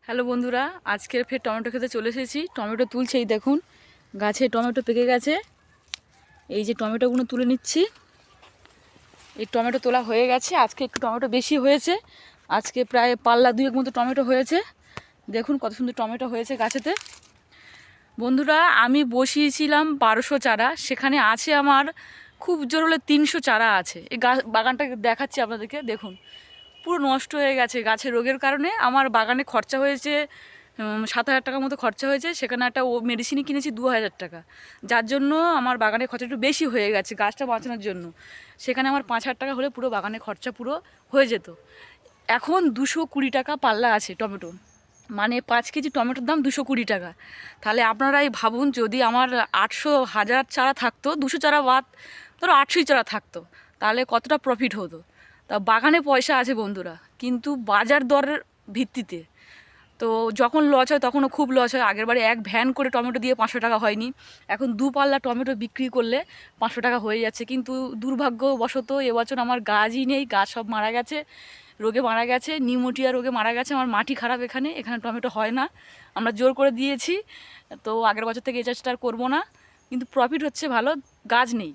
Hello বন্ধুরা, আজকের ফের টমেটো খেতে চলে এসেছি। টমেটো তুলছে, এই দেখুন গাছে টমেটো পেকে গেছে। এই যে টমেটোগুলো তুলে নিচ্ছি। এই টমেটো তোলা হয়ে গেছে। আজকে একটু টমেটো বেশি হয়েছে, আজকে প্রায় পাল্লা দুয়েক মতো টমেটো হয়েছে। দেখুন কত সুন্দর টমেটো হয়েছে গাছেতে। বন্ধুরা, আমি বসিয়েছিলাম 1200 চারা, সেখানে আছে আমার খুব জোর হলে 300 চারা আছে। এই বাগানটা দেখাচ্ছি আপনাদেরকে, দেখুন পুরো নষ্ট হয়ে গেছে গাছের রোগের কারণে। আমার বাগানে খরচা হয়েছে 7,000 টাকার মতো খরচা হয়েছে। সেখানে একটা মেডিসিনই কিনেছি 2,000 টাকা, যার জন্য আমার বাগানের খরচা একটু বেশি হয়ে গেছে গাছটা বাঁচানোর জন্য। সেখানে আমার 5,000 টাকা হলে পুরো বাগানের খরচা পুরো হয়ে যেত। এখন 220 টাকা পাল্লা আছে টমেটো, মানে 5 কেজি টমেটোর দাম 220 টাকা। তাহলে আপনারাই ভাবুন, যদি আমার 800,000 চারা থাকতো, 200 চারা বাদ ধরো 800 চারা থাকতো, তাহলে কতটা প্রফিট হতো। তা বাগানে পয়সা আছে বন্ধুরা, কিন্তু বাজার দরের ভিত্তিতে তো যখন লস হয় তখনও খুব লস হয়। আগেরবারে এক ভ্যান করে টমেটো দিয়ে 500 টাকা হয়নি, এখন 2 পাল্লা টমেটো বিক্রি করলে 500 টাকা হয়ে যাচ্ছে। কিন্তু দুর্ভাগ্যবশত এবছর আমার গাছই নেই, গাছ সব মারা গেছে, রোগে মারা গেছে, নিউমোটিয়া রোগে মারা গেছে। আমার মাটি খারাপ, এখানে টমেটো হয় না। আমরা জোর করে দিয়েছি, তো আগের বছর থেকে এই চাষটা আর করবো না। কিন্তু প্রফিট হচ্ছে ভালো, গাছ নেই।